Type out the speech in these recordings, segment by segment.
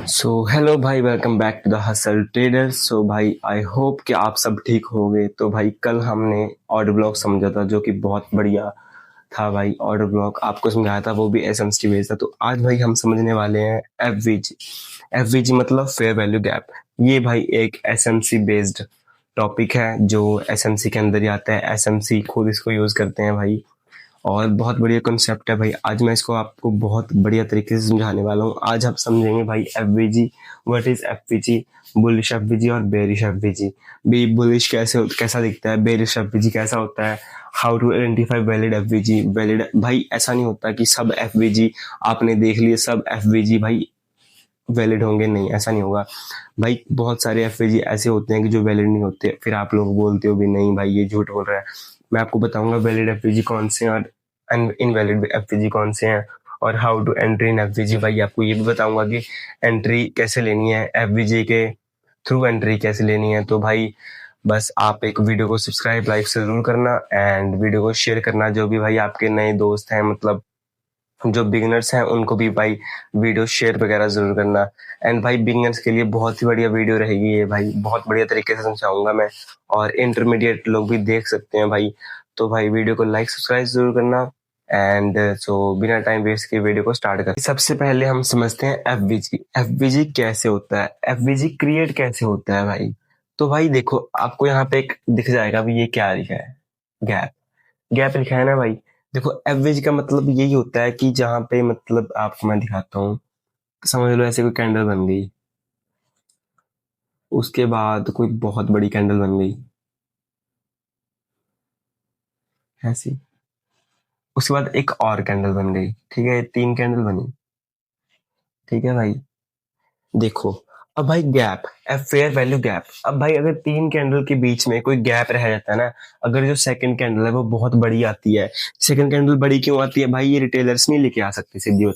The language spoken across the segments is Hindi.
सो हेलो भाई, welcome back to the hustle trader. So भाई, आई होप कि आप सब ठीक होंगे। तो भाई, कल हमने ऑडियो ब्लॉग समझा था जो कि बहुत बढ़िया था भाई। ऑडियो ब्लॉग आपको समझाया था, वो भी एसएमसी बेस्ड था। तो आज भाई हम समझने वाले हैं एफवीजी। एफवीजी मतलब फेयर वैल्यू गैप। ये भाई एक एसएमसी बेस्ड टॉपिक है जो एसएमसी के अंदर ही आता है। एसएमसी खुद इसको यूज करते हैं भाई, और बहुत बढ़िया कॉन्सेप्ट है भाई। आज मैं इसको आपको बहुत बढ़िया तरीके से समझाने वाला हूँ। आज आप समझेंगे भाई FVG, what is FVG, bullish FVG और बेरिश एफवीजी। बी बुलिश कैसा दिखता है, बेरिश एफवीजी कैसा होता है, how to identify valid FVG. Valid भाई ऐसा नहीं होता कि सब एफवीजी आपने देख लिए, सब एफवीजी भाई वैलिड होंगे, नहीं ऐसा नहीं होगा भाई। बहुत सारे एफवीजी ऐसे होते हैं कि जो वैलिड नहीं होते, फिर आप लोग बोलते हो भी नहीं भाई ये झूठ बोल रहा है। मैं आपको बताऊंगा वैलिड एफवीजी कौन से हैं और इनवैलिड एफवीजी कौन से हैं, और how to entry in FVG. भाई आपको ये भी बताऊंगा कि एंट्री कैसे लेनी है, एफवीजी के थ्रू एंट्री कैसे लेनी है। तो भाई बस आप एक वीडियो को सब्सक्राइब लाइक जरूर करना, एंड वीडियो को शेयर करना। जो भी भाई आपके नए दोस्त हैं, मतलब जो बिगिनर्स हैं, उनको भी भाई वीडियो शेयर वगैरह जरूर करना। एंड भाई बिगिनर्स के लिए बहुत ही बढ़िया वीडियो रहेगी ये भाई, बहुत बढ़िया तरीके से समझाऊंगा मैं, और इंटरमीडिएट लोग भी देख सकते हैं भाई। तो भाई वीडियो को लाइक सब्सक्राइब जरूर करना। एंड सो बिना टाइम वेस्ट के वीडियो को स्टार्ट कर। सबसे पहले हम समझते हैं एफवीजी। एफवीजी कैसे होता है, एफवीजी क्रिएट कैसे होता है भाई। तो भाई देखो, आपको यहाँ पे एक दिख जाएगा भी, ये क्या लिखा है, गैप। गैप लिखा है ना भाई। देखो एवरेज का मतलब यही होता है कि जहां पे, मतलब आपको मैं दिखाता हूँ। समझ लो ऐसे कोई कैंडल बन गई, उसके बाद कोई बहुत बड़ी कैंडल बन गई ऐसी, उसके बाद एक और कैंडल बन गई, ठीक है, तीन कैंडल बनी, ठीक है भाई। देखो अब भाई गैप, फेयर वैल्यू गैप। अब भाई अगर तीन कैंडल के बीच में कोई गैप रह जाता है ना, अगर जो सेकंड कैंडल है वो बहुत बड़ी आती है। सेकंड कैंडल बड़ी क्यों आती है भाई, ये रिटेलर्स नहीं लेके आ सकते, सीधी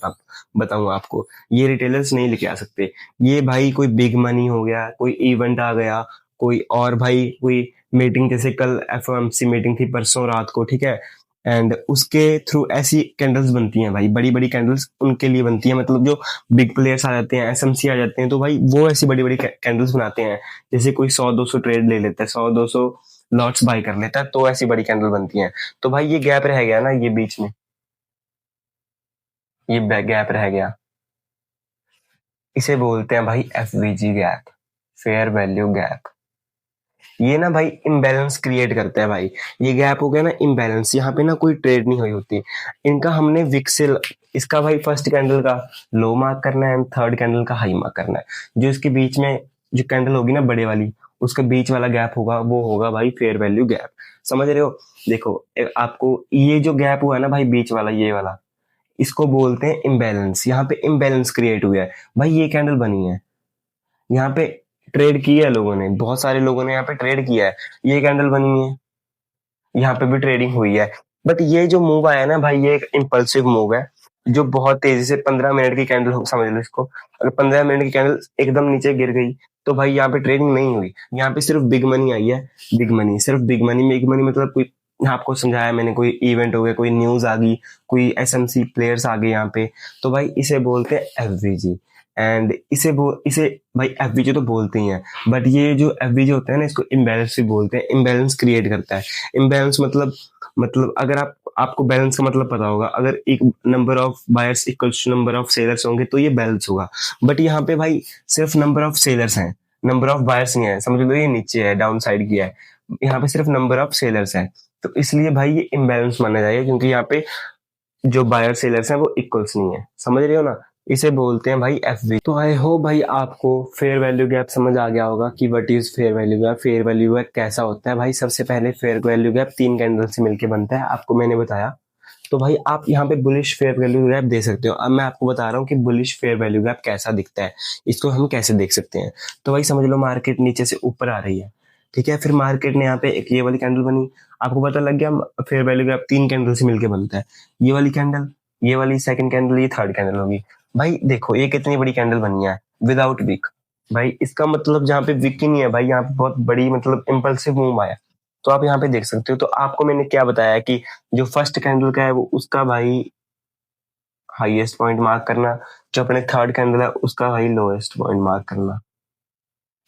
बताऊं आपको, ये रिटेलर्स नहीं लेके आ सकते। ये भाई कोई बिग मनी हो गया, कोई इवेंट आ गया, कोई और भाई कोई मीटिंग, जैसे कल एफओएमसी मीटिंग थी परसों रात को, ठीक है। एंड उसके थ्रू ऐसी कैंडल्स बनती हैं भाई, बड़ी बड़ी कैंडल्स उनके लिए बनती हैं, मतलब जो बिग प्लेयर्स आ जाते हैं, एसएमसी आ जाते हैं, तो भाई वो ऐसी बड़ी बड़ी कैंडल्स बनाते हैं। जैसे कोई 100-200 ट्रेड ले लेता है, 100-200 लॉट्स बाय कर लेता है, तो ऐसी बड़ी कैंडल बनती हैं। तो भाई ये गैप रह गया ना, ये बीच में ये गैप रह गया, इसे बोलते हैं भाई FVG gap, fair value gap. ये ना भाई इम्बैलेंस क्रिएट करता है भाई। ये गैप हो गया ना इम्बैलेंस, यहाँ पे ना कोई ट्रेड नहीं हुई होती। इनका हमने विक्सेल, इसका भाई फर्स्ट कैंडल का लो मार्क करना है, एंड थर्ड कैंडल का हाई मार्क करना है। जो इसके बीच में जो कैंडल होगी ना बड़े वाली, उसके बीच वाला गैप होगा, वो होगा भाई फेयर वैल्यू गैप। समझ रहे हो। देखो आपको ये जो गैप हुआ है ना भाई, बीच वाला, ये वाला, इसको बोलते हैं इम्बैलेंस। यहाँ पे इम्बैलेंस क्रिएट हुआ है भाई, ये कैंडल बनी है, यहाँ पे ट्रेड किया है लोगों ने, बहुत सारे लोगों ने यहाँ पे ट्रेड किया है, ये कैंडल बनी है, यहाँ पे भी ट्रेडिंग हुई है। बट ये जो मूव आया ना भाई, ये एक इम्पल्सिव मूव है, जो बहुत तेजी से 15 मिनट की कैंडल हो, समझ लो इसको। अगर 15 मिनट की कैंडल एकदम नीचे गिर गई, तो भाई यहाँ पे ट्रेडिंग नहीं हुई, यहाँ पे सिर्फ बिग मनी आई है। बिग मनी, सिर्फ बिग मनी। बिग मनी मतलब कोई, आपको समझाया मैंने, कोई इवेंट हो गया, कोई न्यूज आ गई, कोई एसएमसी प्लेयर्स आ गए यहाँ पे, तो भाई इसे बोलते हैं एफवीजी। एंड इसे भाई एफवीजी तो बोलते ही हैं, बट ये जो एफवीजी होता है ना, इसको इम्बैलेंस भी बोलते हैं। इम्बैलेंस क्रिएट करता है। इम्बैलेंस मतलब अगर आपको बैलेंस का मतलब पता होगा, अगर एक number of buyers equals to number of sellers होंगे तो ये बैलेंस होगा। बट यहाँ पे भाई सिर्फ नंबर ऑफ सेलर्स हैं, नंबर ऑफ बायर्स नहीं है। समझ लो ये नीचे है, डाउन साइड किया है, यहाँ पे सिर्फ नंबर ऑफ सेलर्स है। तो इसलिए भाई ये इम्बैलेंस माना जाएगा, क्योंकि यहाँ पे जो बायर सेलर्स हैं वो इक्वल्स नहीं है। समझ रहे हो ना, इसे बोलते हैं भाई एफवी। तो आई होप भाई आपको फेयर वैल्यू गैप समझ आ गया होगा कि what is fair value gap. Fair value gap कैसा होता है भाई, सबसे पहले फेयर वैल्यू गैप तीन कैंडल से मिलकर बनता है, आपको मैंने बताया। तो भाई आप यहाँ पे बुलिश फेयर वैल्यू गैप दे सकते हो। अब मैं आपको बता रहा हूँ कि बुलिश फेयर वैल्यू गैप कैसा दिखता है, इसको हम कैसे देख सकते हैं। तो भाई समझ लो मार्केट नीचे से ऊपर आ रही है, ठीक है, फिर मार्केट ने यहाँ पे एक ये वाली कैंडल बनी, आपको पता लग गया फेयर वैल्यू गैप तीन कैंडल से मिलकर बनता है। ये वाली कैंडल, ये वाली सेकंड कैंडल, ये थर्ड कैंडल होगी। भाई देखो ये कितनी बड़ी कैंडल बनी है विदाउट विक। भाई इसका मतलब जहाँ पे विक ही नहीं है भाई, यहाँ पे बहुत बड़ी मतलब इम्पल्सिव मूव आया। तो आप यहाँ पे देख सकते हो। तो आपको मैंने क्या बताया कि जो फर्स्ट कैंडल का है वो उसका भाई हाईएस्ट पॉइंट मार्क करना, जो अपने थर्ड कैंडल है उसका भाई लोएस्ट पॉइंट मार्क करना।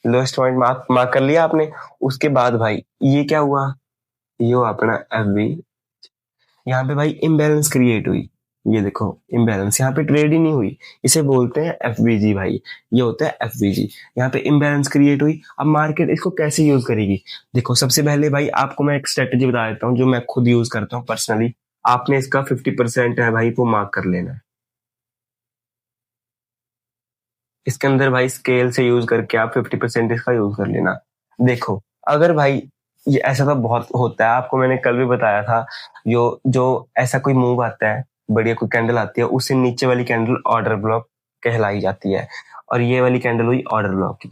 लोएस्ट पॉइंट मार्क कर लिया आपने। उसके बाद भाई ये क्या हुआ, ये हुआ अपना एफ बी। यहाँ पे भाई इम्बैलेंस क्रिएट हुई, ये देखो इम्बैलेंस, यहाँ पे ट्रेड ही नहीं हुई, इसे बोलते हैं एफबीजी भाई। ये होता है एफबीजी। यहाँ पे इम्बैलेंस क्रिएट हुई। अब मार्केट इसको कैसे यूज करेगी, देखो सबसे पहले भाई आपको मैं एक स्ट्रेटेजी बता देता हूँ जो मैं खुद यूज करता हूँ पर्सनली। आपने इसका 50% है भाई वो मार्क कर लेना है। इसके अंदर भाई स्केल से यूज करके आप 50% इसका यूज कर लेना। देखो अगर भाई ये ऐसा तो बहुत होता है, आपको मैंने कल भी बताया था, जो जो ऐसा कोई मूव आता है, बढ़िया कोई कैंडल आती है, उससे नीचे वाली कैंडल ऑर्डर ब्लॉक कहलाई जाती है, और ये वाली कैंडल हुई ऑर्डर ब्लॉक की।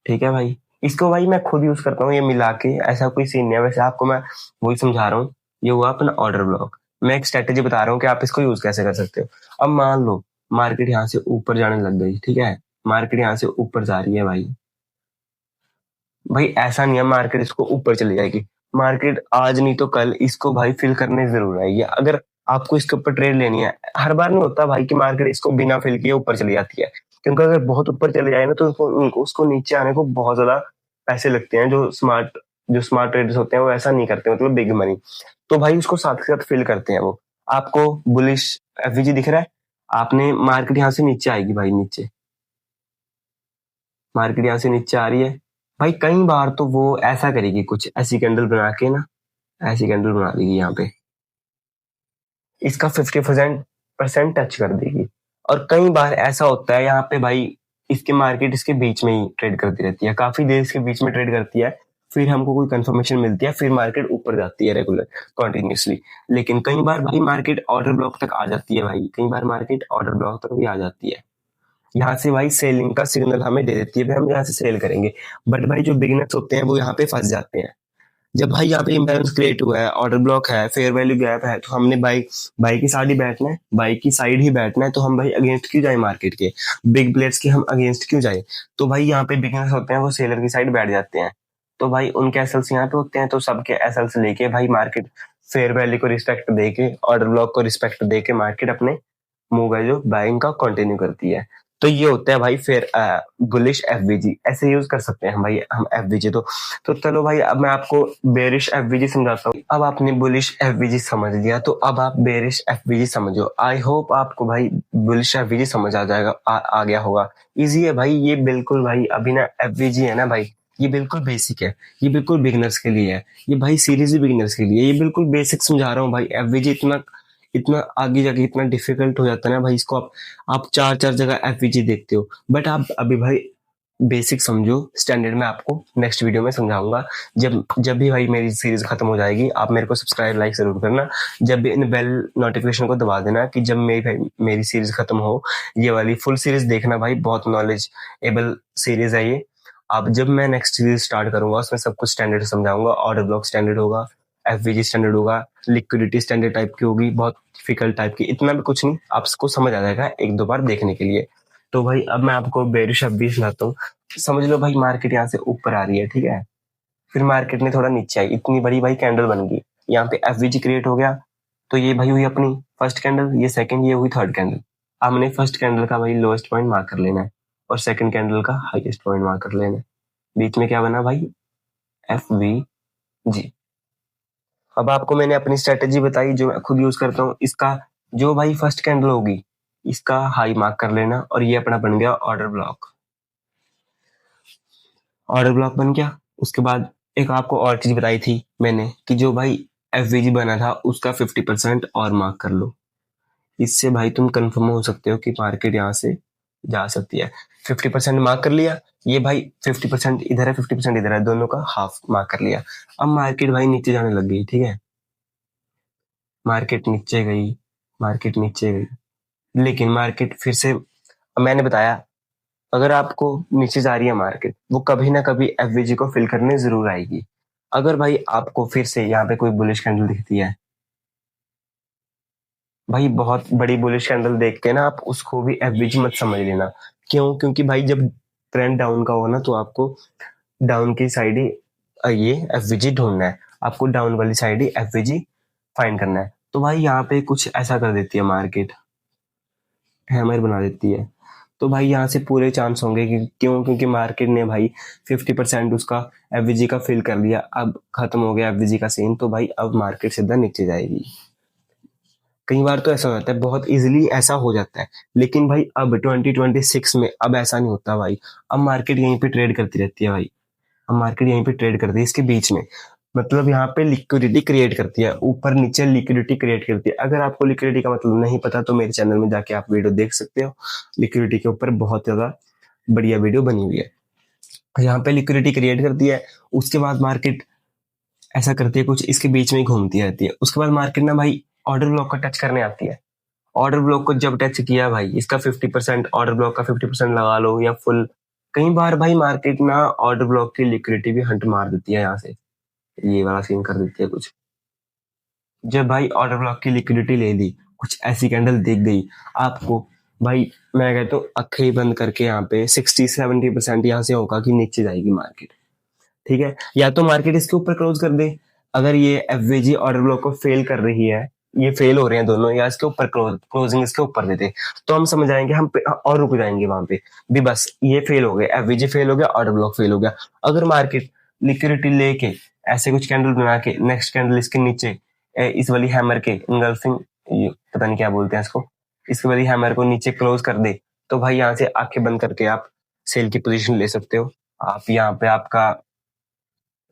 ठीक है भाई, इसको भाई मैं खुद यूज करता हूँ, ये मिला के ऐसा कोई सीन नहीं है, वैसे आपको मैं वही समझा रहा हूँ। ये हुआ अपना ऑर्डर ब्लॉक। मैं एक स्ट्रेटेजी बता रहा हूँ कि आप इसको यूज कैसे कर सकते हो। अब मान लो मार्केट यहाँ से ऊपर जाने लग गई, ठीक है, मार्केट यहाँ से ऊपर जा रही है भाई। भाई ऐसा नहीं है मार्केट इसको ऊपर चली जाएगी, मार्केट आज नहीं तो कल इसको भाई फिल करने जरूर आएगी। अगर आपको इसके ऊपर ट्रेड लेनी है, हर बार नहीं होता भाई कि मार्केट इसको बिना फिल किए ऊपर चली जाती है, क्योंकि अगर बहुत ऊपर चले जाए ना तो उसको नीचे आने को बहुत ज्यादा पैसे लगते हैं। जो स्मार्ट ट्रेडर्स होते हैं वो ऐसा नहीं करते, मतलब बिग मनी, तो भाई उसको साथ के साथ फिल करते हैं वो। आपको बुलिश एफवीजी दिख रहा है, आपने मार्केट यहाँ से नीचे आएगी भाई, नीचे मार्केट यहाँ से नीचे आ रही है भाई, कई बार तो वो ऐसा करेगी, कुछ ऐसी कैंडल बना के ना, ऐसी कैंडल बना देगी यहाँ पे, इसका 50% टच कर देगी। और कई बार ऐसा होता है यहाँ पे भाई, इसके मार्केट इसके बीच में ही ट्रेड करती रहती है, काफी देर इसके बीच में ट्रेड करती है, फिर हमको कोई कंफर्मेशन मिलती है, फिर मार्केट ऊपर जाती है रेगुलर कंटिन्यूसली। लेकिन कई बार भाई मार्केट ऑर्डर ब्लॉक तक आ जाती है भाई, कई बार मार्केट ऑर्डर ब्लॉक तक भी आ जाती है। यहाँ से भाई सेलिंग का सिग्नल हमें दे देती है, भाई हम यहाँ से सेल करेंगे। बट भाई जो बिगिनर्स होते हैं वो यहाँ पे फंस जाते हैं। जब भाई यहाँ पे इम्बैलेंस क्रिएट हुआ है, ऑर्डर ब्लॉक है, फेयर वैल्यू गैप है, तो हमने बाई बाई की साइड ही बैठना है, बाई की साइड ही बैठना है, तो हम भाई अगेंस्ट क्यों जाए मार्केट के, बिग प्लेयर्स के हम अगेंस्ट क्यों जाए। तो भाई यहाँ पे बिगिनर्स होते हैं वो सेलर की साइड बैठ जाते हैं, तो भाई उनके एसएल्स यहाँ पे होते हैं, तो सबके एसएल्स लेके भाई मार्केट फेयर वैल्यू को रिस्पेक्ट देके, ऑर्डर ब्लॉक को रिस्पेक्ट देके मार्केट अपने मूव है जो बाइंग का कंटिन्यू करती है। तो ये होता है भाई फिर बुलिश एफवीजी, ऐसे यूज कर सकते हैं भाई हम एफवीजी। तो चलो भाई अब मैं आपको बेरिश एफवीजी समझाता हूँ। अब आपने बुलिश एफवीजी समझ लिया, तो अब आप बेरिश एफवीजी समझो। आई होप आपको भाई बुलिश एफवीजी समझ आ जाएगा, आ गया होगा। इजी है भाई ये बिल्कुल, भाई अभी ना एफवीजी है ना भाई, ये बिल्कुल बेसिक है, ये बिल्कुल बिगिनर्स के लिए है, ये भाई सीरीज ही बिगिनर्स के लिए, ये बिल्कुल बेसिक समझा रहा हूँ भाई। एफवीजी इतना इतना आगे जाके इतना डिफिकल्ट हो जाता है ना भाई, इसको आप चार चार जगह एफवीजी देखते हो, बट आप अभी भाई बेसिक समझो, स्टैंडर्ड में आपको नेक्स्ट वीडियो में समझाऊंगा। जब जब भी भाई मेरी सीरीज खत्म हो जाएगी, आप मेरे को सब्सक्राइब लाइक जरूर करना, जब भी इन बेल नोटिफिकेशन को दबा देना कि जब मेरी सीरीज खत्म हो, ये वाली फुल सीरीज देखना भाई, बहुत नॉलेज एबल सीरीज है ये। अब जब मैं नेक्स्ट सीरीज स्टार्ट करूंगा उसमें सब कुछ स्टैंडर्ड समझाऊंगा, ऑर्डर ब्लॉक स्टैंडर्ड होगा, एफवीजी स्टैंडर्ड होगा, लिक्विडिटी स्टैंडर्ड टाइप की होगी, बहुत डिफिकल्ट टाइप की, इतना भी कुछ नहीं, आपको समझ आ जाएगा एक दो बार देखने के लिए। तो भाई अब मैं आपको बेरिश एफवीजी सुनाता हूँ। समझ लो भाई मार्केट यहाँ से ऊपर आ रही है, ठीक है, फिर मार्केट ने थोड़ा नीचे आई, इतनी बड़ी भाई कैंडल बन गई, यहाँ पे एफवीजी क्रिएट हो गया। तो ये भाई हुई अपनी फर्स्ट कैंडल, ये सेकंड, ये हुई थर्ड कैंडल। हमने फर्स्ट कैंडल का भाई लोएस्ट पॉइंट मार्क कर लेना है, और सेकंड कैंडल का हाईएस्ट पॉइंट मार्क कर लेना है। बीच में क्या बना भाई, एफ वी जी। अब आपको मैंने अपनी स्ट्रेटेजी बताई जो मैं खुद यूज करता हूँ, इसका जो भाई फर्स्ट कैंडल होगी इसका हाई मार्क कर लेना, और ये अपना बन गया ऑर्डर ब्लॉक। ऑर्डर ब्लॉक बन गया। उसके बाद एक आपको और चीज बताई थी मैंने कि जो भाई एफवीजी बना था उसका 50% और मार्क कर लो, इससे भाई तुम कंफर्म हो सकते हो कि मार्केट यहाँ से जा सकती है। 50% मार्क कर लिया, ये भाई 50% इधर है 50% इधर है, दोनों का हाफ मार्क कर लिया। अब मार्केट भाई नीचे जाने लग गई, ठीक है, मार्केट नीचे गई, मार्केट नीचे गई, लेकिन मार्केट फिर से, मैंने बताया अगर आपको नीचे जा रही है मार्केट, वो कभी ना कभी एफवीजी को फिल करने जरूर आएगी। अगर भाई आपको फिर से यहाँ पे कोई बुलिश कैंडल दिखती है, भाई बहुत बड़ी बुलिश कैंडल देख के ना आप उसको भी एफवीजी मत समझ लेना। क्यों, क्योंकि भाई जब ट्रेंड डाउन का हो ना तो आपको डाउन की साइड ही ये एफवीजी ढूंढना है, आपको डाउन वाली साइड ही एफवीजी फाइंड करना है। तो भाई यहाँ पे कुछ ऐसा कर देती है मार्केट, हैमर बना देती है। तो भाई यहाँ से पूरे चांस होंगे कि क्यों, क्योंकि मार्केट ने भाई 50% उसका एफवीजी का फिल कर लिया, अब खत्म हो गया एफवीजी का सीन, तो भाई अब मार्केट सीधा नीचे जाएगी। कई बार तो ऐसा हो जाता है, बहुत इजीली ऐसा हो जाता है, लेकिन भाई अब 2026 में अब ऐसा नहीं होता भाई। अब मार्केट यहीं पे ट्रेड करती रहती है भाई, अब मार्केट यहीं पे ट्रेड करती है इसके बीच में, मतलब यहाँ पे लिक्विडिटी क्रिएट करती है, ऊपर नीचे लिक्विडिटी क्रिएट करती है। अगर आपको लिक्विडिटी का मतलब नहीं पता तो मेरे चैनल में जाके आप वीडियो देख सकते हो, लिक्विडिटी के ऊपर बहुत ज्यादा बढ़िया वीडियो बनी हुई है। यहाँ पे लिक्विडिटी क्रिएट करती है, उसके बाद मार्केट ऐसा करती है कुछ, इसके बीच में ही घूमती रहती है। उसके बाद मार्केट ना भाई ऑर्डर ब्लॉक को टच करने आती है। ऑर्डर ब्लॉक को जब टच किया भाई, इसका 50%, ऑर्डर ब्लॉक का 50% लगा लो या फुल, कई बार भाई मार्केट ना ऑर्डर ब्लॉक की लिक्विडिटी भी हंट मार देती है यहाँ से, ये वाला सीन कर देती है कुछ। जब भाई ऑर्डर ब्लॉक की लिक्विडिटी ले ली, कुछ ऐसी कैंडल दिख गई आपको, भाई मैं कहता हूँ अखे ही बंद करके यहाँ पे 60-70% यहाँ से होगा कि नीचे जाएगी मार्केट। ठीक है, या तो मार्केट इसके ऊपर क्लोज कर दे, अगर ये एफवीजी ऑर्डर ब्लॉक को फेल कर रही है, ये फेल हो रहे हैं दोनों, या इसके ऊपर क्लोजिंग इसके ऊपर देते, तो हम समझ आएंगे, हम और रुक जाएंगे वहां पे भी, बस ये फेल हो गए, एफवीजी फेल हो गया, ऑर्डर ब्लॉक फेल हो गया। अगर मार्केट लिक्विडिटी लेके ऐसे कुछ कैंडल बना के नेक्स्ट कैंडल इसके नीचे इस वाली हैमर के इंगल्फिंग, पता नहीं क्या बोलते हैं इसको, इस वाली हैमर को नीचे क्लोज कर दे, तो भाई यहाँ से आंखें बंद करके आप सेल की पोजीशन ले सकते हो। आप यहाँ पे आपका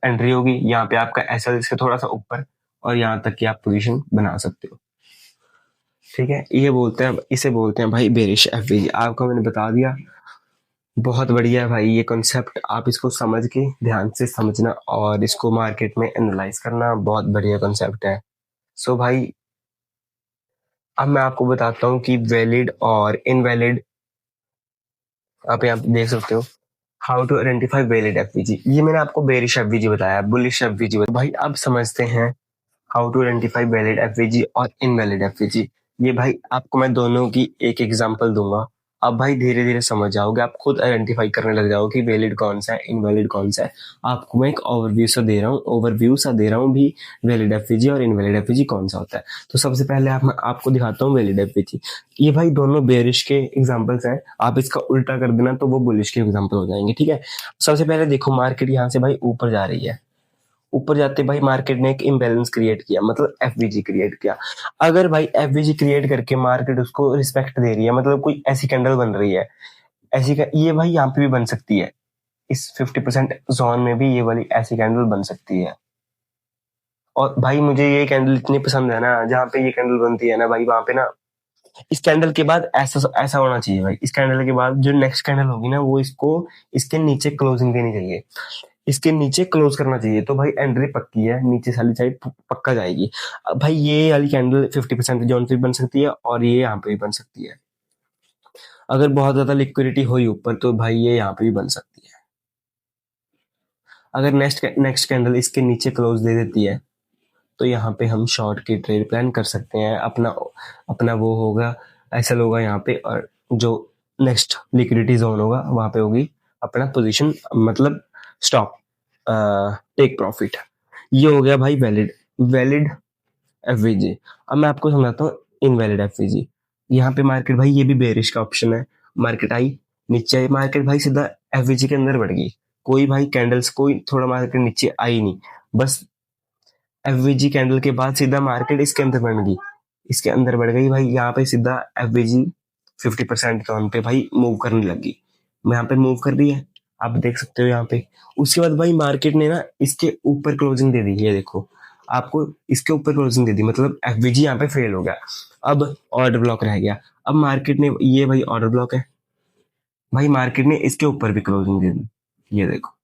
एंट्री होगी, यहाँ पे आपका एसएल से थोड़ा सा ऊपर, और यहाँ तक की आप पोजीशन बना सकते हो। ठीक है, ये बोलते हैं, इसे बोलते हैं भाई बेरिश एफवीजी। आपको मैंने बता दिया, बहुत बढ़िया है भाई ये कॉन्सेप्ट, आप इसको समझ के ध्यान से समझना और इसको मार्केट में एनालाइज करना, बहुत बढ़िया कॉन्सेप्ट है। सो भाई अब मैं आपको बताता हूँ कि वैलिड और इनवैलिड, आप यहाँ पे देख सकते हो how to identify valid FVG. ये मैंने आपको बेरिश एफवीजी बताया, बुलिश एफवीजी बताया। भाई अब समझते हैं how to identify valid FVG और इनवैलिड एफवीजी। ये भाई आपको मैं दोनों की एक एग्जांपल दूंगा, अब भाई धीरे धीरे समझ जाओगे, आप खुद आइडेंटिफाई करने लग जाओगे कि वैलिड कौन सा है, इनवैलिड कौन सा है। आपको मैं एक ओवरव्यू सा दे रहा हूँ भी, वैलिड एफवीजी और इनवैलिड एफवीजी कौन सा होता है। तो सबसे पहले मैं आपको दिखाता हूँ वैलिड एफवीजी। ये भाई दोनों बेरिश के एग्जाम्पल्स हैं, आप इसका उल्टा कर देना तो वो बुलिश के एग्जाम्पल हो जाएंगे। ठीक है, सबसे पहले देखो मार्केट यहाँ से भाई ऊपर जा रही है, ऊपर जाते भाई मार्केट ने एक इम्बैलेंस क्रिएट किया, मतलब एफवीजी क्रिएट किया। अगर भाई एफवीजी क्रिएट करके मार्केट उसको रिस्पेक्ट दे रही है, मतलब कोई ऐसी कैंडल बन रही है, ऐसी ये भाई यहाँ पे भी बन सकती है, इस 50% जोन में भी ये वाली ऐसी कैंडल बन सकती है। और भाई मुझे ये कैंडल इतनी पसंद है ना, जहाँ पे ये कैंडल बनती है ना भाई, वहां पे ना इस कैंडल के बाद ऐसा ऐसा होना चाहिए भाई, इस कैंडल के बाद जो नेक्स्ट कैंडल होगी ना, वो इसको इसके नीचे क्लोजिंग देनी चाहिए, इसके नीचे क्लोज करना चाहिए, तो भाई एंट्री पक्की है, नीचे वाली साइड पक्का जाएगी। अब भाई ये वाली कैंडल 50% जोन पे बन सकती है और ये यहाँ पे भी बन सकती है। अगर बहुत ज्यादा लिक्विडिटी हुई ऊपर तो भाई ये यहाँ पे भी बन सकती है। अगर नेक्स्ट कैंडल इसके नीचे क्लोज दे देती है तो यहाँ पे हम शॉर्ट की ट्रेड प्लान कर सकते हैं, अपना अपना वो होगा, ऐसा होगा यहाँ पे, और जो नेक्स्ट लिक्विडिटी जोन होगा वहां पे होगी अपना पोजीशन, मतलब स्टॉप टेक प्रॉफिट। ये हो गया भाई वैलिड एफवीजी। अब मैं आपको समझाता हूँ इनवैलिड एफवीजी। यहाँ पे मार्केट भाई ये भी बेरिश का ऑप्शन है, मार्केट आई नीचे आई, मार्केट भाई सीधा एफवीजी के अंदर बढ़ गई, कोई भाई कैंडल्स कोई थोड़ा मार्केट नीचे आई नहीं, बस एफवीजी कैंडल के बाद सीधा मार्केट इसके अंदर बढ़ गई, इसके अंदर बढ़ गई भाई, यहाँ पे सीधा एफवीजी 50% जोन पे भाई मूव करने लगी, यहाँ पे मूव कर रही है, आप देख सकते हो यहाँ पे। उसके बाद भाई मार्केट ने ना इसके ऊपर क्लोजिंग दे दी, ये देखो आपको इसके ऊपर क्लोजिंग दे दी, मतलब एफवीजी यहाँ पे फेल हो गया, अब ऑर्डर ब्लॉक रह गया। अब मार्केट ने, ये भाई ऑर्डर ब्लॉक है, भाई मार्केट ने इसके ऊपर भी क्लोजिंग दे दी, ये देखो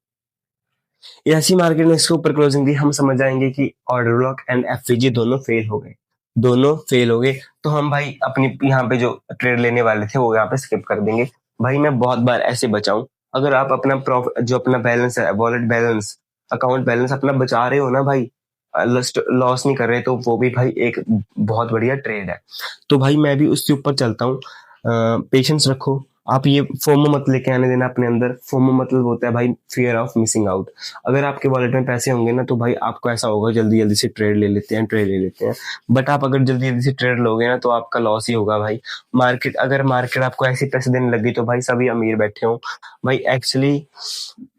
ऐसी मार्केट ने इसके ऊपर क्लोजिंग दी, हम समझ जाएंगे कि ऑर्डर ब्लॉक एंड एफवीजी दोनों फेल हो गए, दोनों फेल हो गए। तो हम भाई अपनी यहाँ पे जो ट्रेड लेने वाले थे वो यहाँ पे स्किप कर देंगे। भाई मैं बहुत बार ऐसे बचाऊं, अगर आप अपना जो अपना बैलेंस है, वॉलेट बैलेंस, अकाउंट बैलेंस अपना बचा रहे हो ना भाई, लॉस नहीं कर रहे, तो वो भी भाई एक बहुत बढ़िया ट्रेड है। तो भाई मैं भी उसके ऊपर चलता हूँ, पेशेंस रखो, आप ये फोमो मत लेके आने देना अपने अंदर। फोमो मतलब होता है भाई फियर ऑफ मिसिंग आउट। अगर आपके वॉलेट में पैसे होंगे ना तो भाई आपको ऐसा होगा जल्दी जल्दी से ट्रेड ले लेते हैं, ट्रेड ले लेते हैं। बट आप अगर जल्दी जल्दी से ट्रेड लोगे ना तो आपका लॉस ही होगा भाई। अगर मार्केट आपको ऐसे पैसे देने लगी तो भाई सभी अमीर बैठे हों। भाई एक्चुअली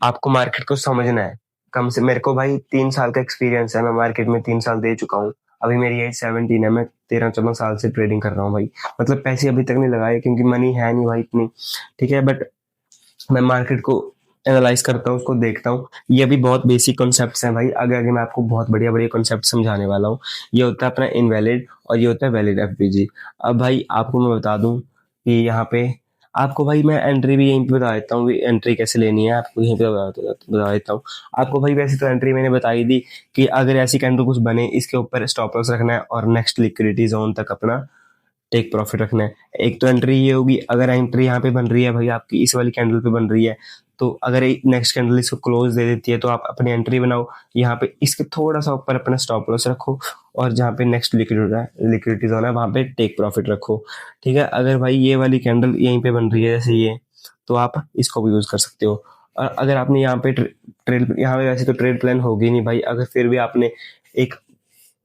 आपको मार्केट को समझना है। कम से मेरे को भाई 3 साल का एक्सपीरियंस है, मैं मार्केट में 3 साल दे चुका हूँ। अभी मेरी एज 17 है, मैं 13-14 साल से ट्रेडिंग कर रहा हूँ भाई। मतलब पैसे अभी तक नहीं लगाए क्योंकि मनी है नहीं भाई इतनी, ठीक है। बट मैं मार्केट को एनालाइज करता हूँ, उसको देखता हूँ। ये अभी बहुत बेसिक कॉन्सेप्ट्स हैं भाई, आगे आगे मैं आपको बहुत बढ़िया बढ़िया कॉन्सेप्ट समझाने वाला हूँ। ये होता है अपना इनवैलिड और ये होता है वैलिड एफपीजी। अब भाई आपको मैं बता दूं कि यहाँ पे आपको भाई मैं एंट्री भी यहीं पे बता देता हूँ, एंट्री कैसे लेनी है आपको यहीं पे बता देता हूँ आपको भाई। वैसे तो एंट्री मैंने बताई दी कि अगर ऐसी कैंडल कुछ बने इसके ऊपर स्टॉप लॉस रखना है और नेक्स्ट लिक्विडिटी जोन तक अपना टेक प्रॉफिट रखना है। एक तो एंट्री ये होगी, अगर एंट्री यहाँ पे बन रही है भाई आपकी इस वाली कैंडल पे बन रही है, तो अगर नेक्स्ट कैंडल इसको क्लोज दे देती है तो आप अपनी एंट्री बनाओ। यहाँ पे इसके थोड़ा सा ऊपर अपना स्टॉप लॉस रखो और जहाँ पे नेक्स्ट लिक्विडिटी जोन है वहां पे टेक प्रॉफिट रखो, ठीक है। अगर भाई ये वाली कैंडल यहीं पे बन रही है जैसे ये, तो आप इसको भी यूज कर सकते हो। और अगर आपने यहाँ पे ट्रेड, यहाँ पे वैसे तो ट्रेड प्लान होगी नहीं भाई, अगर फिर भी आपने एक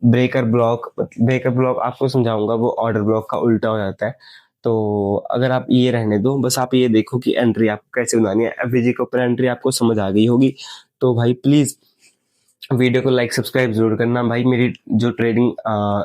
ब्रेकर ब्लॉक आपको समझाऊंगा, वो ऑर्डर ब्लॉक का उल्टा हो जाता है। तो अगर आप ये रहने दो, बस आप ये देखो कि एंट्री आपको कैसे बनानी है। एफवीजी के ऊपर एंट्री आपको समझ आ गई होगी। तो भाई प्लीज वीडियो को लाइक सब्सक्राइब जरूर करना भाई। मेरी जो ट्रेडिंग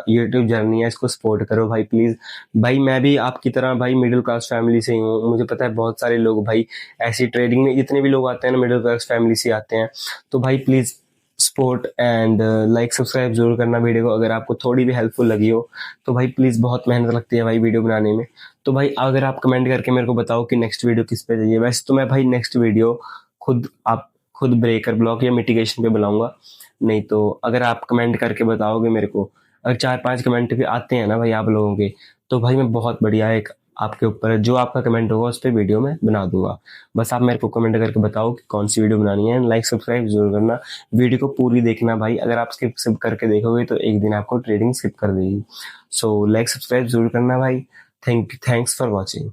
यूट्यूब जर्नी है इसको सपोर्ट करो भाई प्लीज। भाई मैं भी आपकी तरह भाई मिडिल क्लास फैमिली से ही हूँ, मुझे पता है बहुत सारे लोग भाई ऐसी ट्रेडिंग में, जितने भी लोग आते हैं ना मिडिल क्लास फैमिली से आते हैं। तो भाई please support and like subscribe जरूर करना वीडियो को, अगर आपको थोड़ी भी हेल्पफुल लगी हो तो। भाई प्लीज बहुत मेहनत लगती है भाई वीडियो बनाने में। तो भाई अगर आप कमेंट करके मेरे को बताओ कि नेक्स्ट वीडियो किस पे चाहिए। वैसे तो मैं भाई नेक्स्ट वीडियो खुद ब्रेकर ब्लॉक या मिटिगेशन पे बनाऊंगा। नहीं तो अगर आप कमेंट करके बताओगे मेरे को, अगर 4-5 कमेंट भी आते हैं ना भाई आप लोगों के, तो भाई मैं बहुत बढ़िया एक आपके ऊपर जो आपका कमेंट होगा उस पर वीडियो में बना दूंगा। बस आप मेरे को कमेंट करके बताओ कि कौन सी वीडियो बनानी है। लाइक सब्सक्राइब जरूर करना, वीडियो को पूरी देखना भाई। अगर आप स्किप करके देखोगे तो एक दिन आपको ट्रेडिंग स्किप कर देगी। सो लाइक सब्सक्राइब जरूर करना भाई। Thanks for watching.